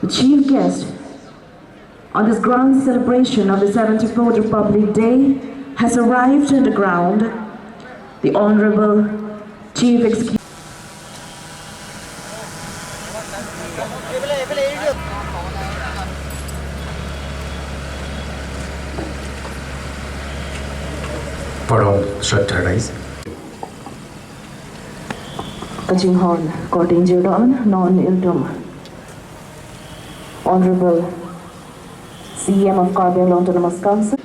The chief guest on this grand celebration of the 74th Republic Day has arrived on the ground, the Honorable Chief Executive. For shelter rise. Kaching Hon, Korting Jordan, Non-Ildum. Honorable CM of Carbon Autonomous Council.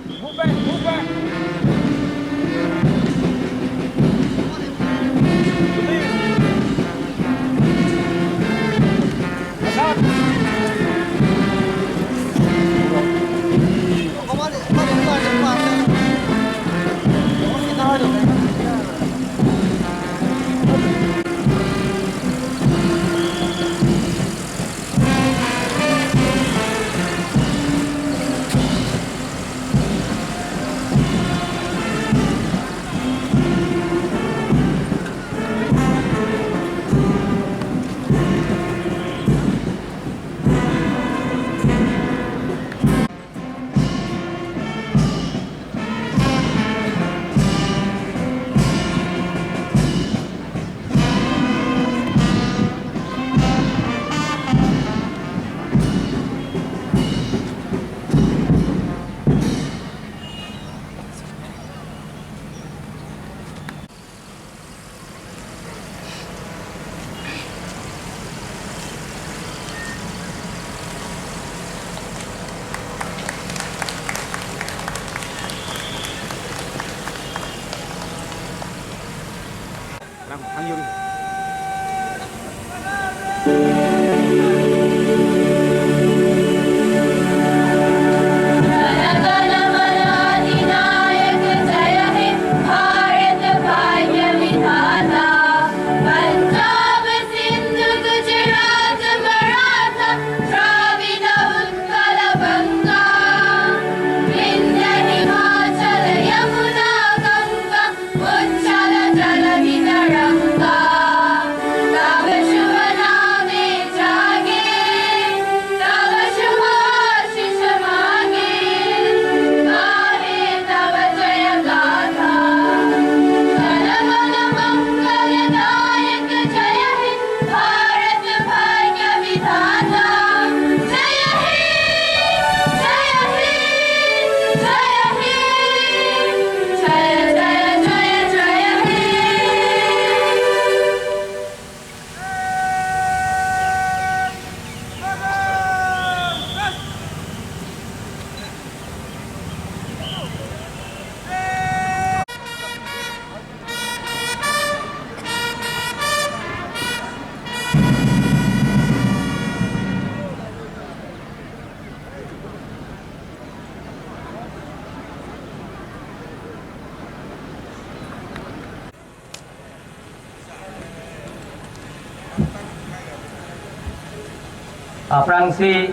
Aprangsi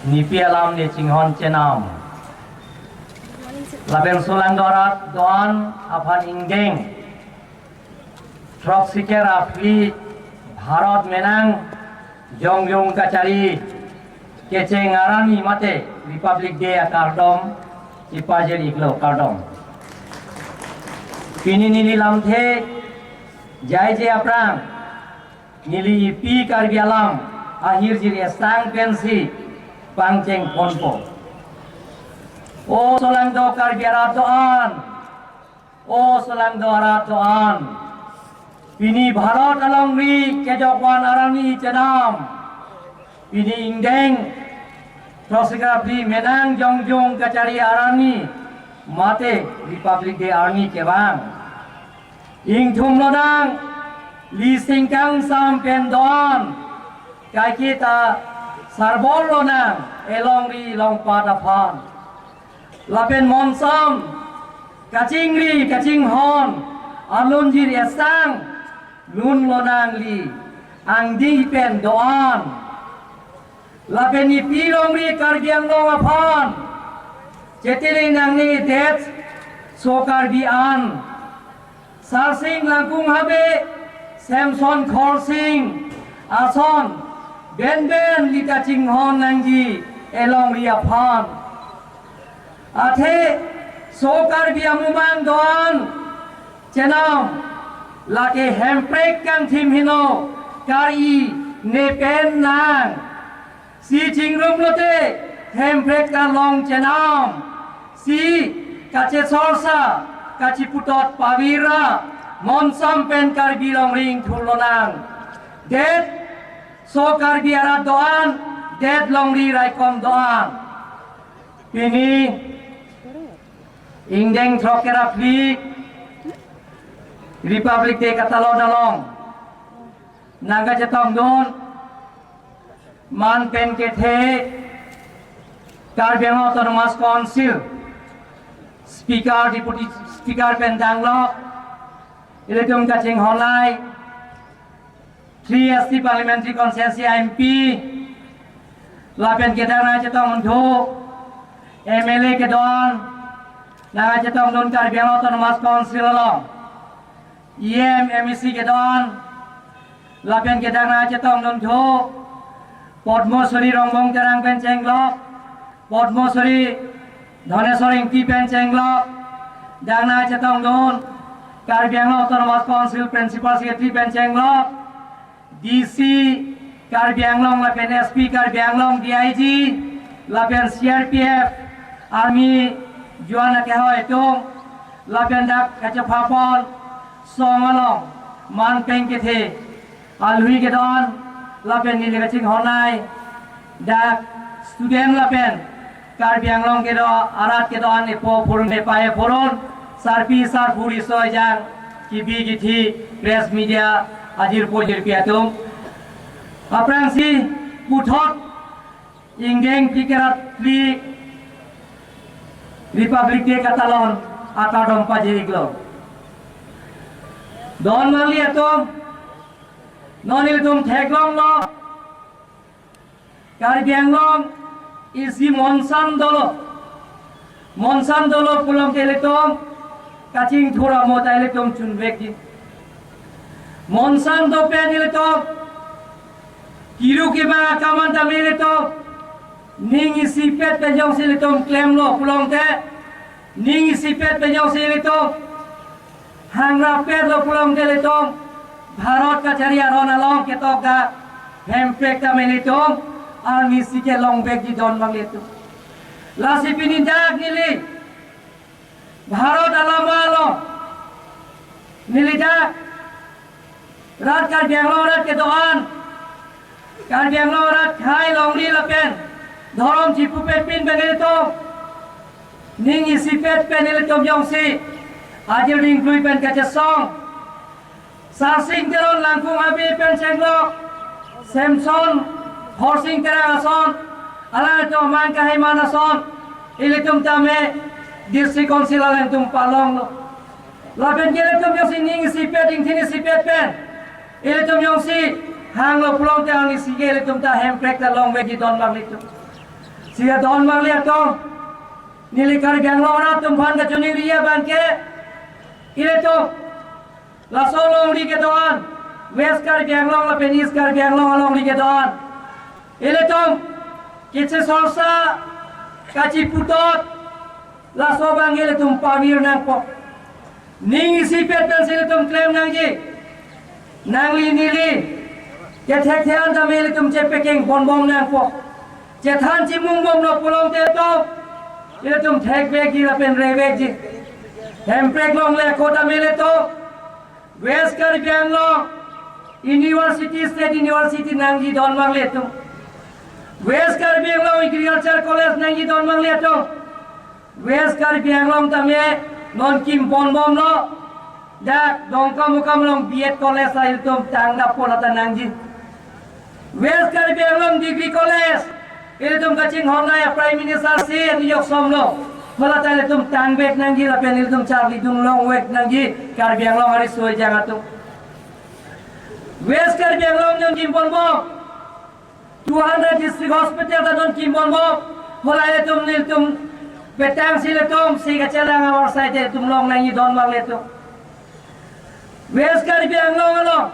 nipi alam ni cinghon cenam. Laben solan dorat doan aphan ingdeng. Trok siker afli Bharat menang jong kacari kece ngarani mate Republic Day kardom ipajer iglo kardom. Pini nili lamthe jai je aprang nili ipi karbi alam akhir jiri sang pensi pangceng ponpo. O solang do karbiara doan, o solang do arat doan. Pini Bharat along ri kejokwan arani cenam. Pini ingdeng Trosika pri menang jong kacari arani mate Republic Day arni kebang. Ing thum lodang li singkang sampen doan. Kai kita sarbol lonang elong ri long pataphan. Lapen monsam kacing hon alun jir esang lun lonang li angdi pen doan. Lapen ni pilong ri kargiang long aphan. Cetili nang ni det sokar bian. Sarsing langkung habe Samson Khorsing Ason ben ben lita ching hon nangji elong ria phan athe sokar biamumang don chenam lake hemprek kang thim hino kari ne pen nang si ching rum lote hemprek ka long chenam si kache sorsa kachi putot pavira monsam pen kar bilong ring thulonang det so kar biara doan det long ri rai kom doan pini ingdeng trokera pli Republic Day Catalan along naga jatong don man pen ke the Caribbean Autonomous Council Speaker Deputy Speaker pen danglo iletum kaching honai 3 SC Parliamentary Constituency MP la pen ke dang na jatong untho MLA ke don naga jatong don Caribbean Autonomous Council along MEC ke don la pen ke dang na jatong don tho Podmosuri Rongbong Terang pen chenglok Podmosuri Dhaneswaring ti pen chenglok dang na jatong don Caribbean Autonomous Council Principal Secretary pen chenglok DC Caribbean Long la pen SP Caribbean Long DIG la pen CRPF Army Juana ke hoi tung la pen dak kachapapol song along man pen ke the alhui ke don la pen ni le ching honai dak student la pen Caribbean Long ke do arat ke don ne po purun ne pae purun sarpi sar puri soi jang ki bi ki thi press media ajir pojir piatum aprang si puthot ingdeng pikerat pli Republic Day Catalan atadom pajiriglo don mali atom nonil tum theklong lo Caribbean Long isi monsan dolo pulang teletom kaching thura mota eletom chunbek di monsan do pen eletom kiru ke ba kaman ta eletom ning isi pet pe jong eletom claim lo pulang te ning isi pet pe jong eletom hangra pet lo pulang teletom bharat ka charia rona long ke tok da hempek ta eletom army si ke long bek di don bang letu lasi pini dak nili Bharat আলামালো নীলিটা রাত কার ব্যাঙ্গলোর কে দোকান কার ব্যাঙ্গলোর খাই লংলি লাপেন ধরম চিপু pay pin বেগে তো Ning EC পেট পেনিলে তো জংসি আজির ring ক্লুই pen কাছে song সারসিং তেরন লাংকুং আবি pen চেংলো Samson হরসিং তেরা আসন আলা তো মান কাহে মান আসন ইলিতুম তামে District Council alang tum palong lo. Lapen kele tum yang si ning si pet ing thini si pet pen. Ele tum yang si hang lo pulong te ang si kele tum ta hemprek ta long bagi don bang litu. Sia don bang liat tong. Nili kar gang lo na tum phan ka chuni ria bang ke. Ele tum la so long ri ke don. West kar gang long la pen east kar gang long ri ke don. Ele tum kitse sorsa kachi putot la so bangele tum pavir nang po ning isi pet pen sile tum claim nang ji nang li nili ke thek thean da mele tum che peking bon bom nang po che than chi mung bom lo pulong te to ile tum thek be gi la pen re be ji hem prek long le ko da mele to west Caribbean long university state university nang ji don mang le tum west Caribbean long agriculture college nang ji don mang le to West Caribbean Long tame non kim bon bom lo dak dongkam mukam long BEd college sa iltum tangda polata nangji West Caribbean Long degree college iltum kaching honai prime minister si New York som lo polata iltum tangbek nangji la pen iltum charli dung long wek nangji Caribbean Long hari soi jangatu West Caribbean Long non kim bon bom 200 district hospital ta non kim bon bom hola iltum Betang sila tum si kacelang awar saite tum long nangi don bang letu. West Caribbean long along.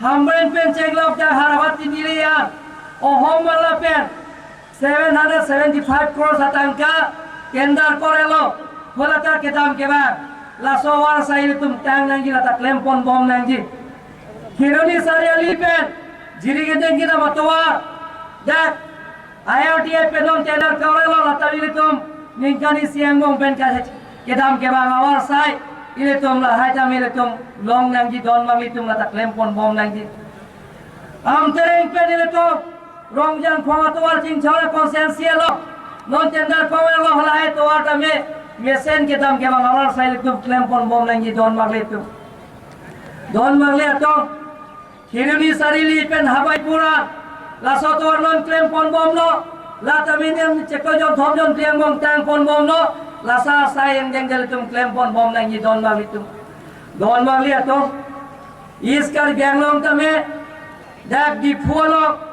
Hambren pen cek lok ta harapat tindirian. home wala pen 775 crores atangka tender korelo hola ta kedam keba la so war sai tum tang nang gila ta claim pon bom nang ji kironi sari ali pen jiri gedeng kita matwa dak IOTA penon tender korelo la ta tum ningkani siang bom pen ka kedam keba ngawar sai ile tum la hai ta mile tum long nang ji don mang tum la ta claim pon bom nang ji am tereng pen ile tum Rongjang Pawatuar Jing Chawla Konsensia lo non tender Pawel lo halai tuar tame mesen kitam ke bang awal sai litum claim pon bom langi don magle tu don magle to hiruni sarili pen habai pura la sotor non claim pon bom lo la taminem cheko jon thom jon tiang bom tang pon bom lo la sa sai yang jengel tum claim pon bom langi don magle tu don magle to iskar ganglong tame dak di phulo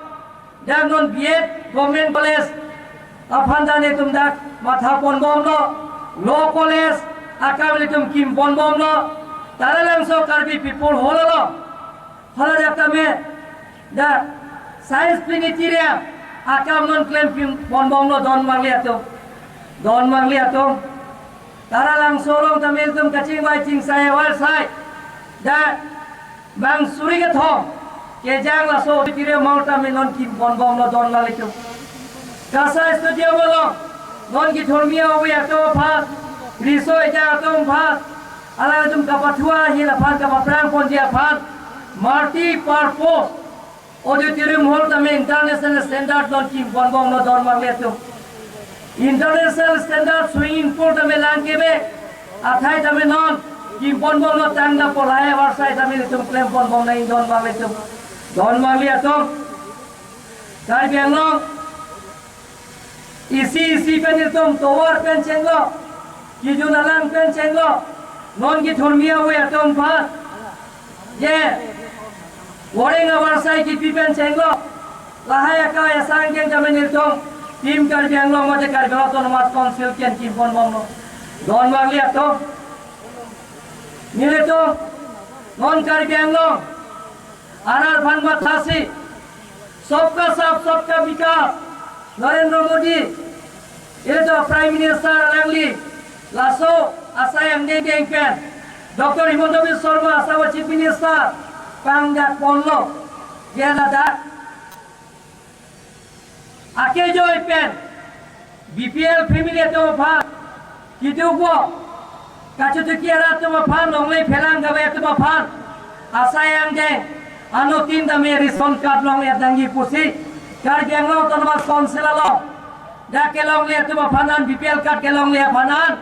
dan non biet government college apandane tum dak matha pon bom lo law college akam tum kim pon bom lo taralang so karbi people holalo hala dakta me da science planetarium akam non claim kim pon bom lo don mangli ato taralang sorong tamil tum kaching bai ching sai wal sai da bang suri ke thong ke jang la so tire mauta me non kim pon bom lo don la litu kasa studio bolo non ki thormia obi ato phas riso ja atom phas ala tum kapathua hi la phan kapaprang pon dia phas multi purpose odio tire mauta me international standard non kim pon bom lo don ma litu international standard swimming pool tame lang kebe athai tame non kim pon bom lo tang na polai war sai tame tum claim pon bom na don ma litu don malia to kai biang long isi pen tum towar pen chenglo ki junalang pen chenglo non ki thormia we atom pha ye wareng awar sai ki pen chenglo lahaya ka asang jeng jamen tum tim kar biang long mate kar biang to mat council ken ki pon bom lo don malia to nile to non kar biang long आनार फन मथासी सबका साथ सबका विकास नरेंद्र मोदी ये तो prime minister अलंगली लासो आसायang deng pen Dr. Himanta Biswa Sarma asawa chief minister panggat ponlo dia nada ake joy pen BPL family to pha kitu ko kachu to kiara to pha nonglei phelang gabe to pha asayang deng ano tin da me rison card long ya dangi pusi kar biang lo ton mas council lo da ke long le to phanan BPL card ke long le phanan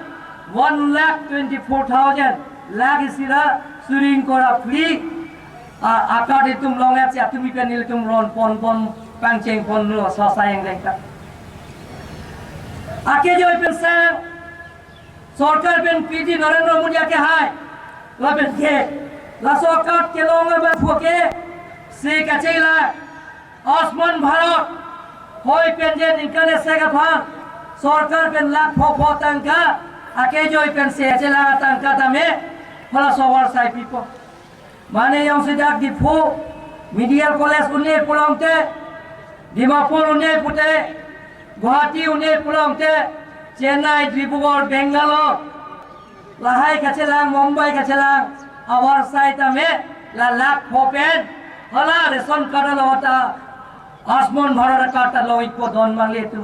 1,24,000 lakh isira suring kora free akad itum long ya sia tumi penil tum ron pon pangcheng pon lo sa sayang deng ka ake joy pensa sarkar pen PD Narendra Modi ke hai la pen ke la sokat ke long ba phuke se kachela osman bharat hoi pen je nikane se ka pha sarkar pen lakh pho tangka ake joy pen se chela tangka tame phala sawar sai pipo mane yang sedak di pho medical college unne pulongte dimapur unne pute guwahati unne pulongte chennai tribhugar bengaluru lahai kachelang mumbai kachelang awar sai tame la lakh phopen hala ration card lota asman bharat card loik po don mangle tu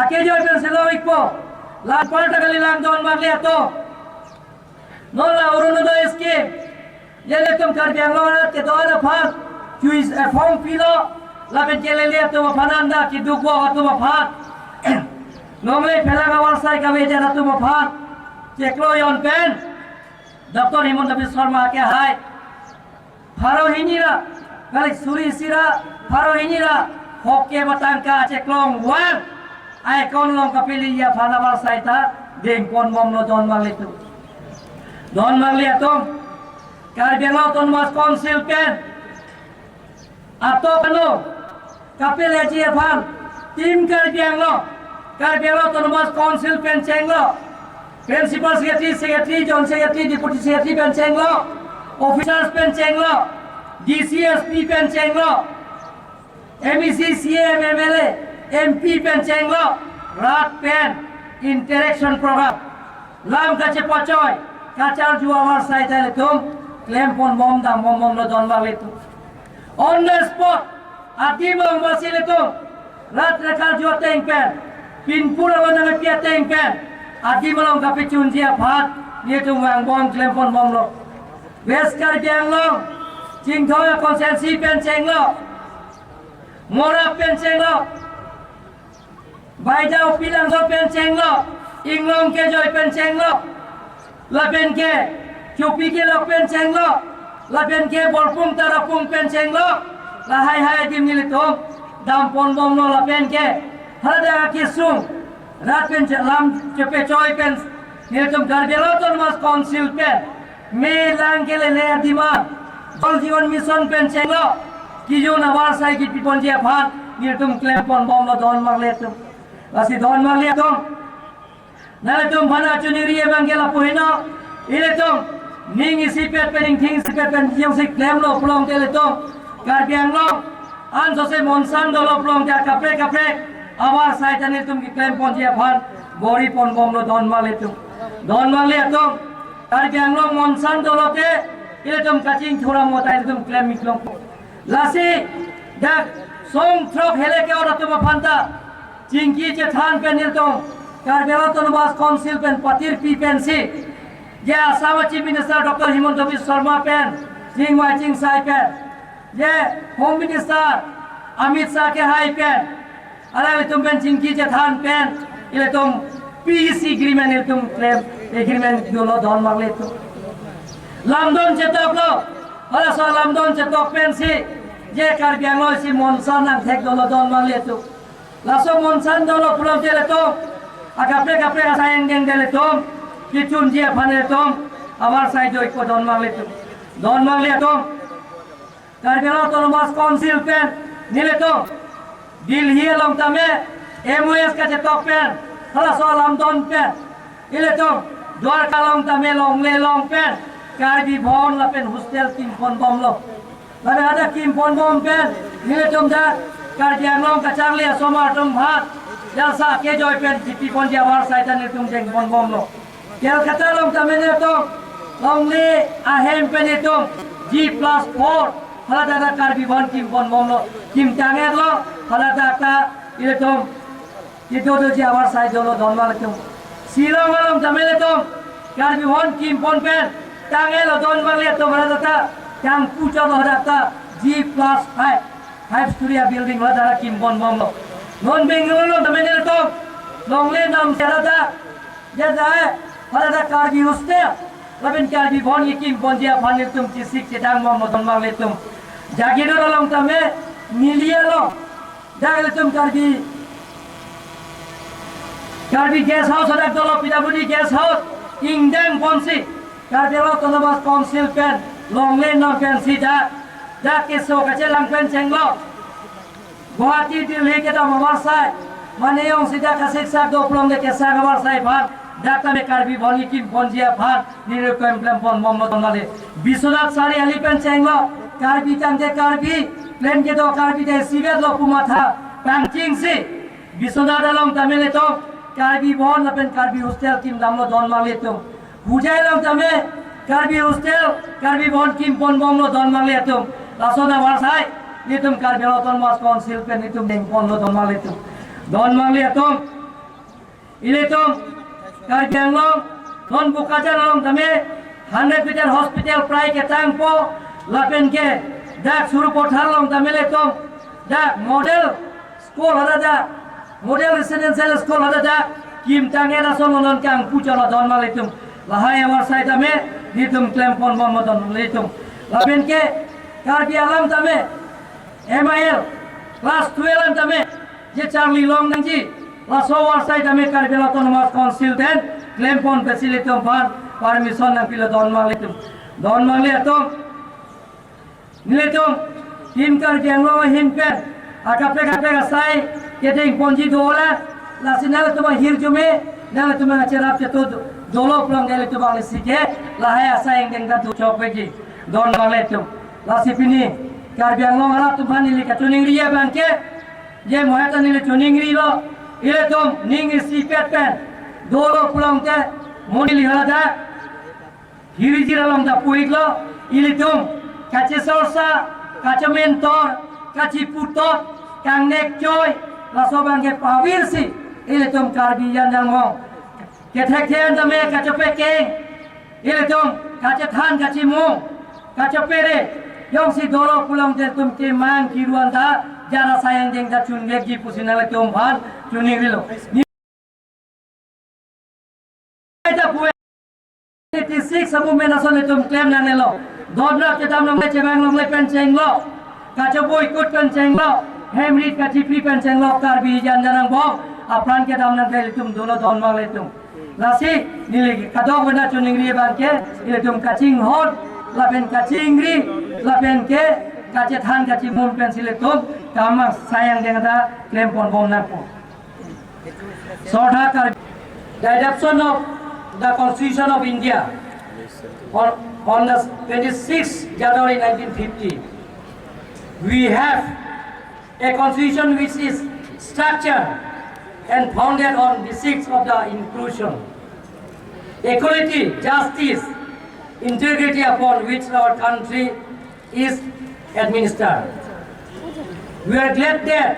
ake joy pen se loik po la palta kali lang don mangle to non la urunodoy scheme yele tum kar Bangalore te doara phar quiz form pilo la ben jelele to phananda ki dugo to phar nomle phelang awar sai ka be jana to phar cheklo yon pen Dr. Himanta Biswa Sarma ke hai pharo hinira kali suri sira pharo hinira hokke batangka ceklong wan ai kon long kapili ya phana war sai ta deng kon mom no don mangle tu don mangle atom kar benglo ton mas council pen ato kano kapil ji phan tim kar benglo ton mas council pen chenglo Principal Secretary, Joint Secretary, Deputy Secretary pen chenglo, officers pen chenglo, DCSP pen chenglo, MEC CM MLA MP pen chenglo rat pen interaction program lam kache pachoy kachar ju amar site ale tum claim pon mom da mom lo don wale tu on the spot ati mong basile tum rat rekal ju teng pen pin pura lo na pia teng pen ati mong ka pichun jia phat nie tum wang bom claim pon mom lo west kar jang lo jing thoya consensi pen chenglo mora pen chenglo bai dau pilang do pen chenglo inglong ke joy pen chenglo la pen ke chupi ke lo pen chenglo la pen ke borpung tarapung pen chenglo la hai hai dim ni litom dam pon bom lo la pen ke hada ke sum rat pen lam chepe joy pen ni tum garbelo ton mas council pen me lang ke le dima jal jiwan mission pen chenglo ki jo na war sai ki pipon je phat ni tum claim pon bom lo don mar le tum lasi don mar le tum nale tum bana chuniri bangela puhino ile tum ning isi pet pening thing isi pet pen yang si claim lo plong tele tum karbiang lo an so se monsan do lo plong ja kapre awar sai tane tum ki claim pon je phat bori pon bom lo don mar le tum karbiang lo monsan do lo te ile tum kaching thora mota ile tum claim miklong lasi dak song throk hele ke ora tum phanta Jingki je than pen niltong Karbela Tonobas Council pen patir pi pen si je Assam Chief Minister Dr. Himanta Biswa Sharma pen jing wai jing sai pen je Home Minister Amit Shah ke hai pen ala tum pen jingki je than pen ile tum peace agreement ile tum claim agreement dolo don marle tum lamdon je tok lo ala so lamdon je tok pen si je Karbiang lo si monson nang thek dolo don marle tum laso monsan dolo pulau tele tom akapre asayang deng tele tom kichun je phane tom amar sai joi ko don mangle tom Karbela Autonomous Council pen nile tom Delhi long tame MOS ka je tok pen laso lamdon pen ile tom Dwarka long tame long pen Karbi Bhon la pen hostel kim pon bom lo labe ada kim pon bom pen nile tom da Karbiang long kacang lia somar tum bhat jalsa ke joy pen jipi pon dia war sai tan tum jeng pon bom lo kel kata long tamene to long le ahem pen tum G+4 hala da karbi bon kim pon bom lo kim tange lo hala da ta ile tum itu do dia war sai jolo don mal tum silong long tamene tum karbi bon kim pon pen tange lo don mal le tum hala da yang pucho lo da ta G+5 5 Surya building lah darah kimpon bom lo non Bengaluru lo temenel to long le nam serada jada pada da karbi hostel laben karbi bon ye kimpon dia phanil tum chisik cedang bom don mar le tum jagiro long tame milia lo jagal tum karbi guest house ada dolo PWD guest house ingdang ponsi Karbela Autonomous Council pen long le nam pen sida dak keso kache lang pen chenglo Guwahati Delhi ke da mawar sai mane yong sida kasik sak do plong de ke sa mawar sai bhan dak ta me karbi boni kim bonjia bhan nire ko emblem bon mom don male Biswanath sari ali pen chenglo karbi tang de karbi len ke do karbi de sivet lo puma tha pangching si Biswanath along tamele to karbi bon la pen karbi hostel kim dam lo don male to hujai long tame karbi hostel karbi bon kim bon bom lo don male to lasona war sai nitum Karbela Autonomous Council pen nitum deng pon lo don male tum ile tum Karbiang long non bukajan long tame 100 meter hospital prai ke tang po la pen ke dak suru pothal long tame le tum dak model school hada da model residential school hada da kim tange na son non kang pucho lo don male tum la hai amar sai tame nitum claim pon bom don le tum la pen ke Karbiang tame MIL class 12 tame je Charlie long nangji la so war sai tame Karbela Autonomous Council ten claim pon facility pan permission nang pila don male tum nile tum tim Karbiang lo hin pen akapre sai keteng ponji dola la sinal tuma hir jume nal tuma cerap cetu dolo plong gele tu bang sike la haya sai ngeng da du chok peji don male tum la sipini Karbi Anglong ala tumpah nili kacuning ria bangke je mohata nili cuning ri lo ile tom ning isi pet pen dolo pulang te monili halada hiri jira long da puik lo ile tom kace sorsa kace mentor kaci putot kang nek joy la so bangke pawir si ile tom karbi yan yang mo ke thek thian da me kace pekeng ile tom kace than kaci mu kace pere yang si dolo pulang te tum ke mang kiruan da jara sayang jeng da chun gi pusinala tom bhan chuning rilo eta puwe 86 sabu mena sone tum claim na nelo dodra ke dam nang che bang long le pen cheng lo ka che boy kut pen cheng lo hemrit ka chipri pen cheng lo karbi jan janang bom apran ke dam nang le tum dolo don mang le tum lasi nili ka dog bena chuning ri bang ke ile tum ka ching hot la pen ka ching ri la pen ke ka che than ka chi mun pen sile tum kama sayang jeng da claim pon bom na po sotha kar the adoption of the Constitution of India on the 26th January 1950. We have a constitution which is structured and founded on the six of the inclusion, equality, justice, integrity upon which our country is administered. We are glad that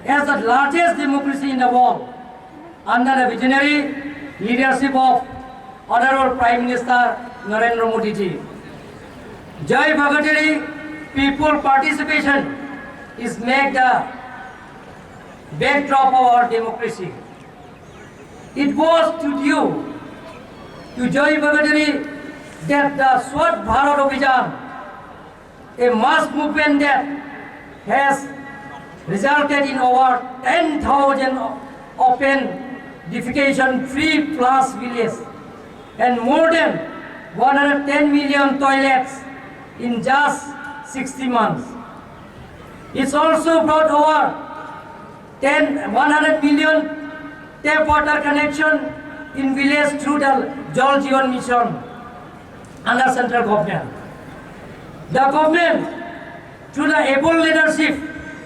as the largest democracy in the world, under the visionary leadership of Honorable Prime Minister Narendra Modi ji, Jai Bhagatari people participation is make the backdrop of our democracy. It was to due to Jai Bhagatari that the Swachh Bharat Abhiyan, a mass movement that has resulted in over 10,000 open defecation-free plus villages and more than 110 million toilets in just 60 months. It's also brought over 100 million tap water connection in village through the Jal Jeevan Mission under central government. The government, through the able leadership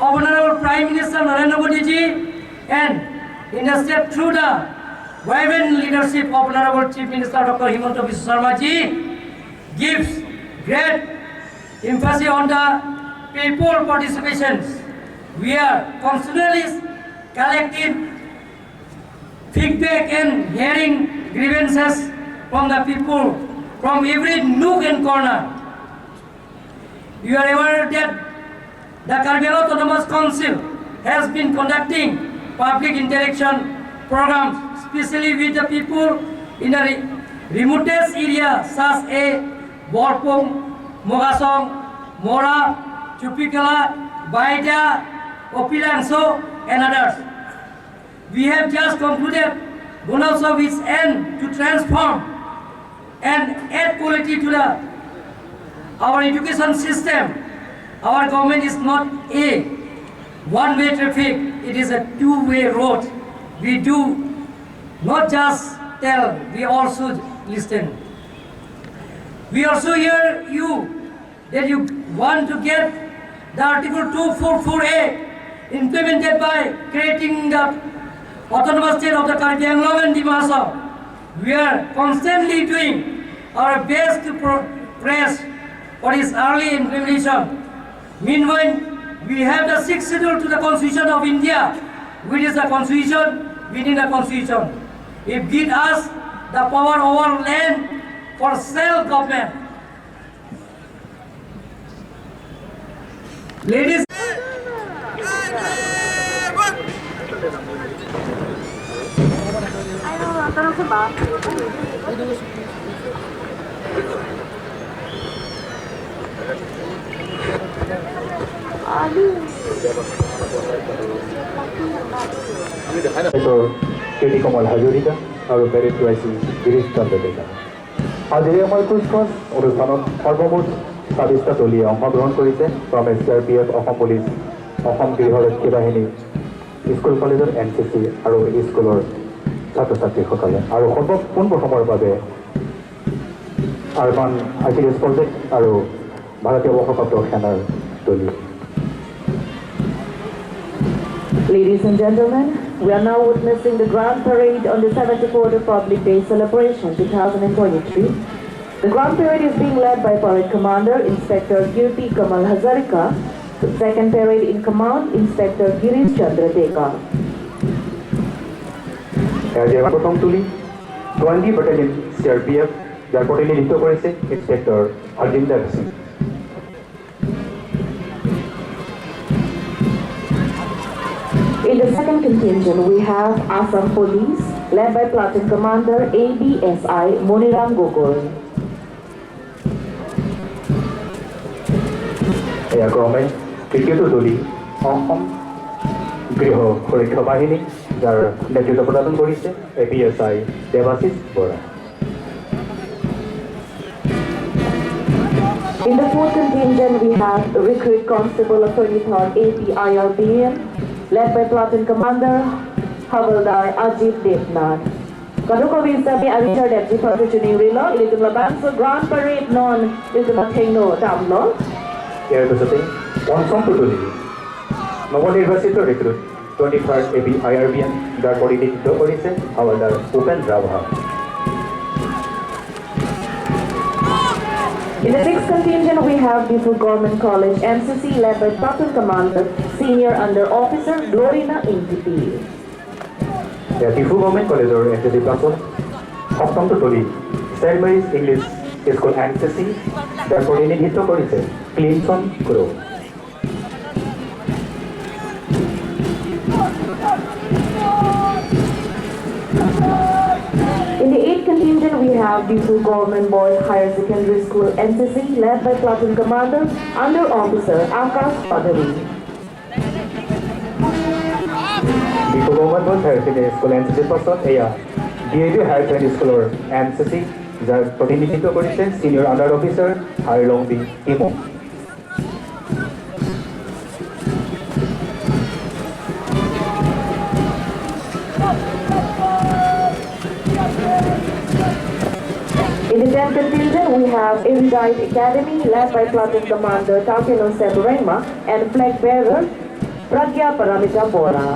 of Honorable Prime Minister Narendra Modi ji and in the state through the vibrant leadership of Honorable Chief Minister Dr. Himanta Biswa Sarma ji gives great emphasis on the people participations. We are constantly collecting feedback and hearing grievances from the people from every nook and corner. You are aware that the Karbi Anglong Autonomous Council has been conducting public interaction programs, especially with the people in the remotest areas such as Borpong, Mogasong, Mora, Chupikala, Baida, Opilanso, and others. We have just concluded Gunausa which aim to transform and add quality to our education system. Our government is not a one-way traffic, it is a two-way road. We do not just tell, we also listen. We also hear you that you want to get the Article 244A implemented by creating the autonomous state of the Karbi Anglong and Dima Hasao. We are constantly doing our best to press for its early implementation. Meanwhile, we have the sixth schedule to the Constitution of India, which is the Constitution within the Constitution. It gives us the power over land for self-government. Ladies, কেটি কমল হাজৰিকা আৰু parade গাইছিল গিৰীশ চন্দ্ৰ ডেকা। আজিৰ এই কুচকাৱাজ অনুষ্ঠানত সৰ্বমুঠ ২৬টা দলে অংশগ্ৰহণ কৰিছে। ক্ৰমে CRPF, অসম পুলিচ, অসম গৃহৰক্ষী বাহিনী, স্কুল কলেজৰ NCC আৰু স্কুলৰ ছাত্ৰ ছাত্ৰীসকলে আৰু পোনপ্ৰথমৰ বাবে আৰবান ICDS প্ৰজেক্ট আৰু ভাৰতীয় সশস্ত্ৰ সেনাৰ Tuli. Ladies and gentlemen, we are now witnessing the Grand Parade on the 74th Republic Day celebration 2023. The Grand Parade is being led by Parade Commander Inspector Kirti Kamal Hazarika. The second parade in command, Inspector Girish Chandra Dekar. আজি প্ৰথম তুলি 20 বাটালিয়ন CRPF যার প্রতিনিধিত্ব করেছে inspector Ajinder Singh. In the second contingent, we have Assam Police, led by Platoon Commander ABSI Moniram Gogol. এয়া ক্রমে তৃতীয়টো তুলি অসম গৃহ সুৰক্ষা বাহিনী যার নেতৃত্ব প্রদান করেছে ABSI Debashis Bora. In the fourth contingent, we have Recruit Constable of 23rd APIRBM, led by Platoon Commander Havaldar Ajit Devnath. Kaduko Visami Arichard Deputy Patrician Rilo, Ilitun Labanso Grand Parade Non, Ilitun Latino Damno. ইয়াৰ পিছতে পঞ্চমটো তুলি নৱনিৰ্বাচিত recruit 23rd APIRBM যাৰ প্ৰতিনিধিত্ব কৰিছে havildar Upen Rabha. In the sixth contingent, we have Difu Government College MCC, led by Platoon Commander Senior Under Officer Glorina Intipi. এয়া Diphu government কলেজৰ NCC ক্লাছৰ সপ্তমটো তুলি Saint Mary's English school NCC যাৰ প্ৰতিনিধিত্ব কৰিছে ক্লিনচন ক্ৰো। In the eighth contingent, we have Difu Government Boys Higher Secondary School NCC, led by Platoon Commander Under Officer Akash Padari. Diphu government boys higher secondary school NCC পাছত এয়া DAV higher secondary স্কুলৰ NCC যাৰ প্ৰতিনিধিত্ব কৰিছে senior under officer Hailongbi Imo. In the 10th contingent, we have Erudite Academy, led by Platoon Commander Takeno Seburema and Flag Bearer Pragya Paramita Bora.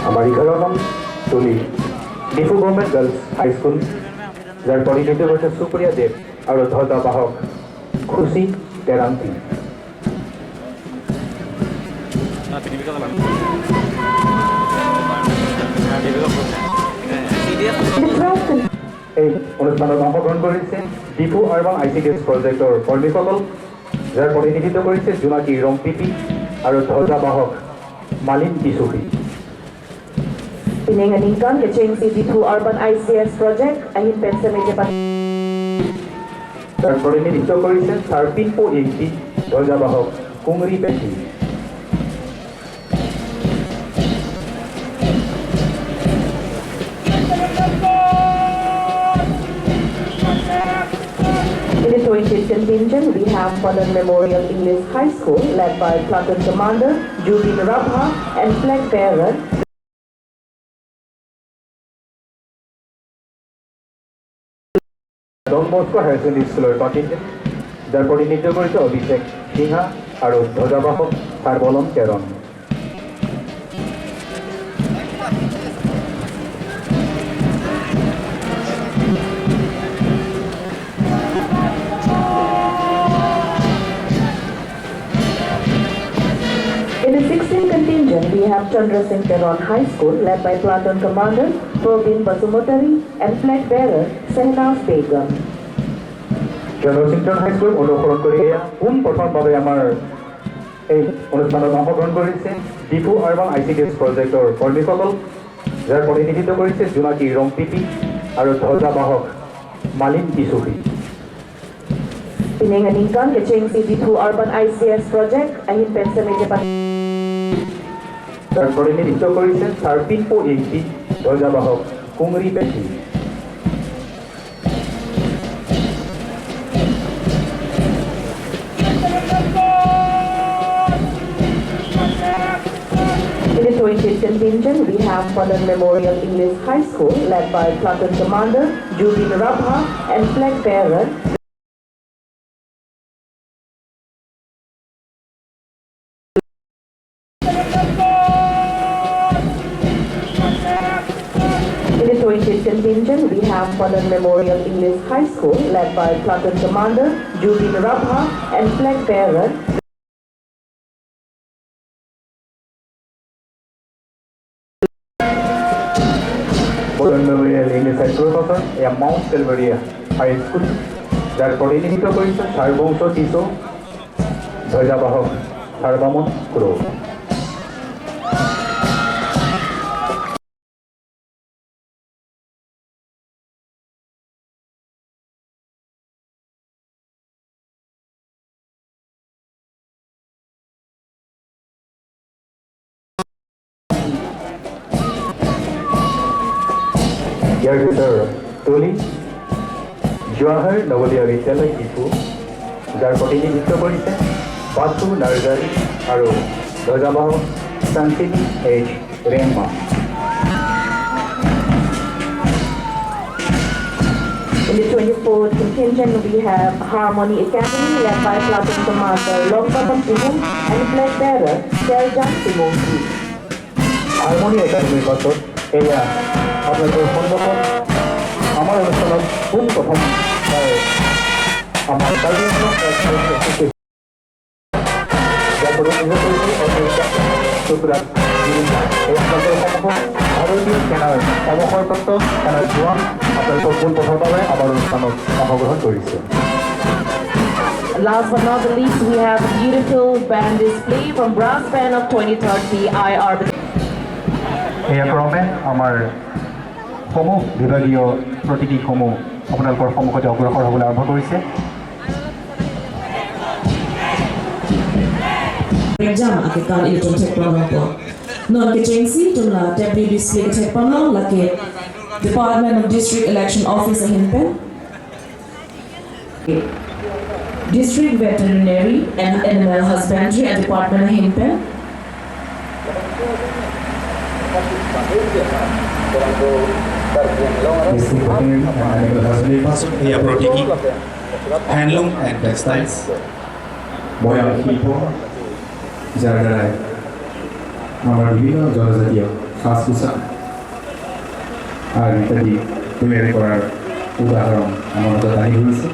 আমাৰ 11 নং তুলি Diphu government girls high school যাৰ প্ৰতিনিধিত্ব কৰিছে সুপ্ৰিয়া দেৱ আৰু ধ্বজা বাহক খুচি টেৰাংটি। In the 12th contingent, এই অনুষ্ঠানত অংশগ্ৰহণ কৰিছে ডিফু আৰ্বান ICDS প্ৰজেক্টৰ কৰ্মীসকল যাৰ প্ৰতিনিধিত্ব কৰিছে জোনাকী ৰংপিপি আৰু ধ্বজা বাহক মালিন কিশোৰী। Pinanganikan, Kacheng City through Urban ICS Project, Ahin Pensameja যাৰ প্ৰতিনিধিত্ব কৰিছে চাৰ্পিনপো AP ধ্বজা বাহক কুমৰি পেঠি। In the 20th contingent, we have Padan Memorial English High School, led by Platoon Commander Jubin Rabha and Flag Bearer Don Bosco higher secondary স্কুলৰ contingent যাৰ প্ৰতিনিধিত্ব কৰিছে অভিষেক সিংহা আৰু ধ্বজাবাহক চাৰ্বলম কেৰণ। In the 16th contingent, we have Chandra Singh Peron High School, led by Platoon Commander Probin Basumotari and Flag Bearer Sehnaz Begum. Jonsington high school অনুসৰণ কৰি এয়া পোনপ্ৰথমভাৱে আমাৰ এই অনুষ্ঠানত অংশগ্ৰহণ কৰিছে ডিফু আৰ্বান ICDS প্ৰজেক্টৰ কৰ্মীসকল যাৰ প্ৰতিনিধিত্ব কৰিছে জোনাকী ৰংপিপি আৰু ধ্বজা বাহক মালিন কিশোৰী। Pinanganikan, Kacheng City through Urban ICS Project, Ahin Pensameja যাৰ প্ৰতিনিধিত্ব কৰিছে চাৰ্পিনপো AP ধ্বজা বাহক কুমৰি পেঠি। In the 20th contingent, we have Padan Memorial English High School, led by Platoon Commander Jubin Rabha and Flag Bearer police contingent, we have Padan Memorial English High School, led by Platoon Commander Jubin Rabha and flag bearer Padan Memorial English High School Mount Calvary High School, যার প্রতিনিধিত্ব করেছে সার্বংশ শিশু ধ্বজাবাহক সার্বমন ক্রো। ইয়াৰ ভিতৰত trolley Jawahar Navodaya বিদ্যালয় শিশু, যাৰ প্ৰতিনিধিত্ব কৰিছে বাসু নাৰ্জাৰী আৰু ধ্বজাবাহক Shantini H Rengma. In the 24th contingent, we have Harmony Academy, led by Platoon Commander Longpatam Simon and flag bearer Sergeant Simon. Harmony একাডেমীৰ পাছত এয়া আপোনালোকৰ সন্মুখত আমাৰ অনুষ্ঠানত পোনপ্ৰথম আমাৰ কাৰ্যক্ৰম ভাৰতীয় সেনাৰ অৱসৰপ্ৰাপ্ত সেনাৰ জোৱান আপোনালোকৰ পোনপ্ৰথমৰ বাবে আমাৰ অনুষ্ঠানত অংশগ্ৰহণ কৰিছে। Last but not the least, we have a beautiful band display from Brass Band of 23rd PIR. এয়া ক্ৰমে আমাৰ সমূহ বিভাগীয় প্ৰতীকসমূহ আপোনালোকৰ সন্মুখতে অগ্ৰসৰ হ'বলৈ আৰম্ভ কৰিছে। Jam akan itu cek panggilan. Non kecensi tumla tabli display cek panggilan laki Department of District Election Officer Himpen, District Veterinary and Animal Husbandry at Department of Himpen. এয়া প্ৰতীকী হ্যান্ডলুম এণ্ড টেক্সটাইলছ বয়ন শিল্প, যাৰ দ্বাৰাই আমাৰ বিভিন্ন জনজাতীয় সাজ পোছাক আৰু ইত্যাদি তৈয়াৰী কৰাৰ উদাহৰণ আমাৰ মাজত দাঙি ধৰিছে।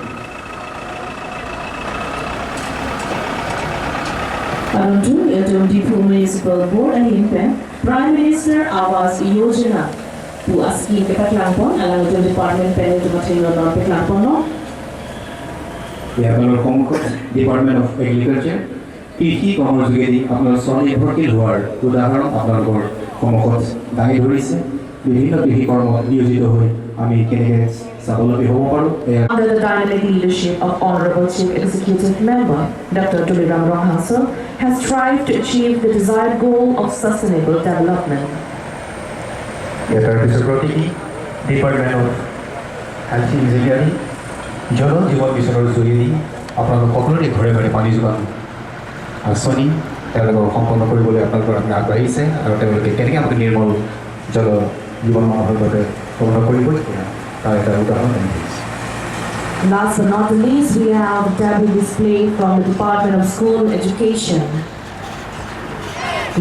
Anuntu itu Dipu Municipal Board and Himpen, Prime Minister Awas Yojana, Bu Aski Pekatlampon, alang itu Department Pen itu Matingo non Pekatlampon. ইয়াৰ আপোনালোকৰ সন্মুখত ডিপাৰ্টমেণ্ট অফ এগ্ৰিকালচাৰ কৃষি কৰ্মৰ যোগেদি আপোনাৰ স্বনিৰ্ভৰশীল হোৱাৰ উদাহৰণ আপোনালোকৰ সন্মুখত দাঙি ধৰিছে। বিভিন্ন কৃষি কৰ্মত নিয়োজিত হৈ আমি কেনেকৈ স্বাৱলম্বী হ'ব পাৰোঁ এয়া Under the dynamic leadership of Honorable Chief Executive Member Dr. Tuliram Rohansel has strived to achieve the desired goal of sustainable development. ইয়াৰ পিছত প্ৰতীকী ডিপাৰ্টমেণ্ট অফ হেল্থ ইঞ্জিনিয়াৰিং জন জীৱন মিছনৰ যোগেদি আপোনালোক সকলোৰে ঘৰে ঘৰে পানী যোগান আঁচনি তেওঁলোকক সম্পন্ন কৰিবলৈ আপোনালোকৰ আগবাঢ়িছে আৰু তেওঁলোকে কেনেকৈ আমাক নিৰ্মল জল জীৱন মানৰ বাবে সম্পন্ন কৰিব তাৰ এটা উদাহৰণ দাঙি ধৰিছে। Last but not the least, we have tablet display from the Department of School Education.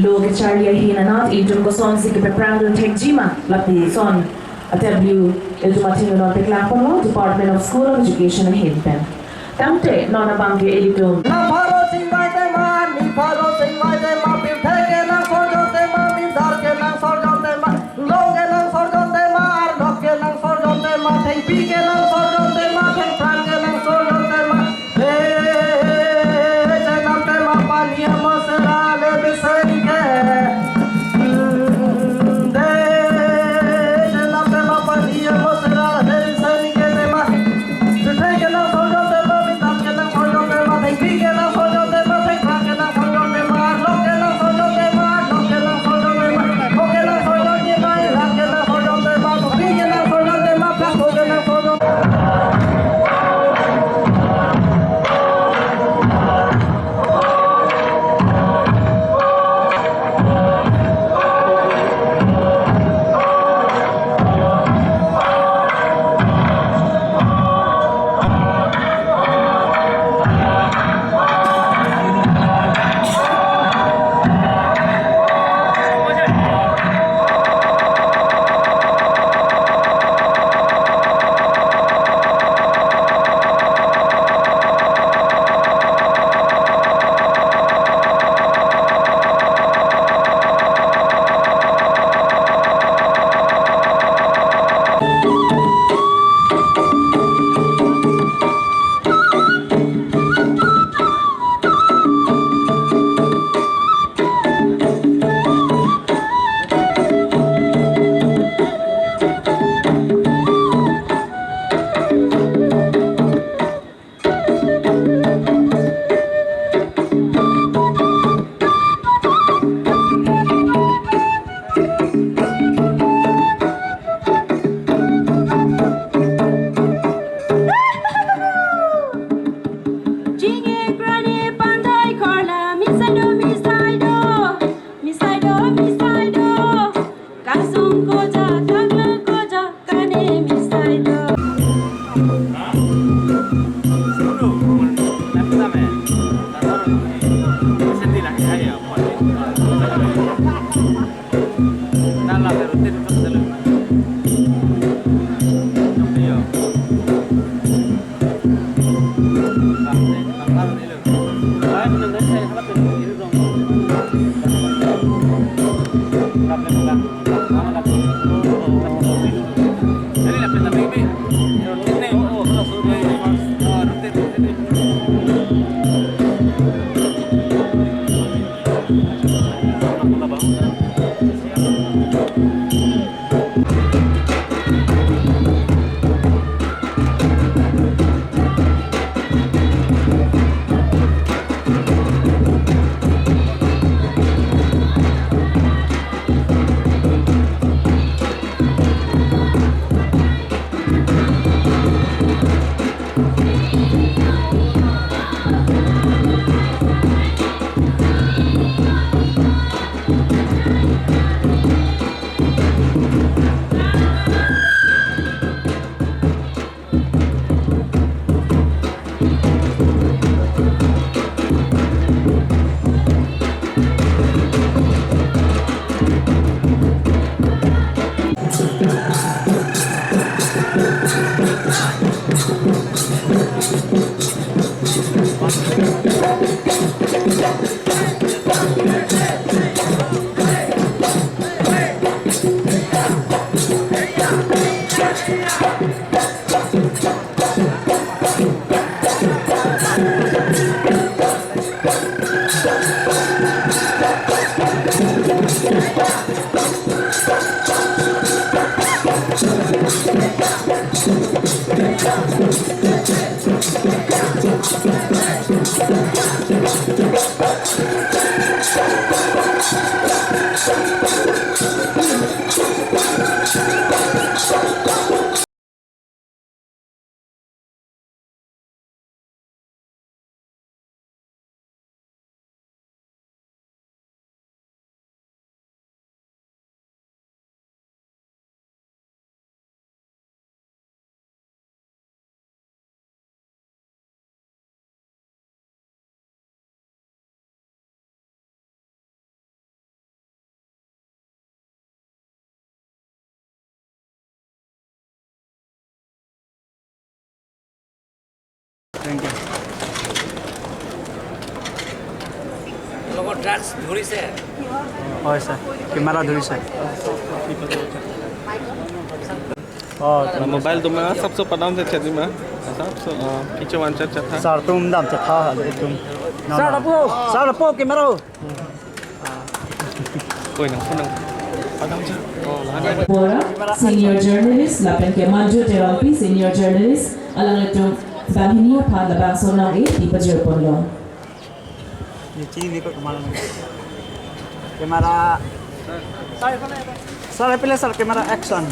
Logo Charlie Hinanat, Idun Goson Siki Peprangal Tekjima, Lapi Son, a tableau Iltumatino non Peclapono, Department of School Education and Himpen. Tamte, Nona Bangi Editun. Big লগত drugs ধৰিছে হয় sir camera ধরিছে mobile तुम्हाला सबसे पदाम से छेदी में सबसे पीछे वांचर चथा sir তুম দাম চা থা তুম স্যার আপো ক্যামেরা कोई ना सुनो पदाम से Bora, senior journalist, Lapen ke Manju Teralpi, senior journalist, alang ito Bahinia pa labang sonang di Pajero lo. ये चीज देखो कमाल कैमरा सर पहले sir camera action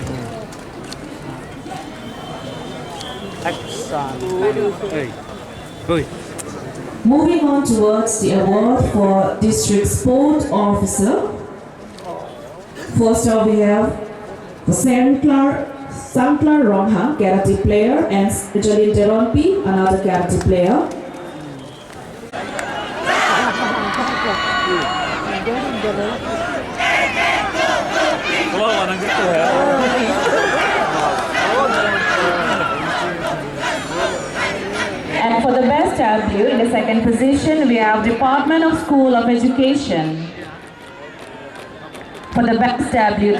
Moving on towards the award for District Sport Officer. First up we have the Sanklar Rongha, karate player, and Jalil Deronpi, another karate player. And for the best W, in the second position, we have Department of School of Education. For the best W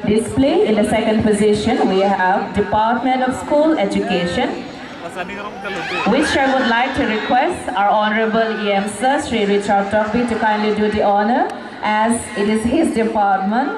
display, in the second position, we have Department of School Education, which I would like to request our Honorable EM Sir, Sri Richard Tokbi, to kindly do the honor, as it is his department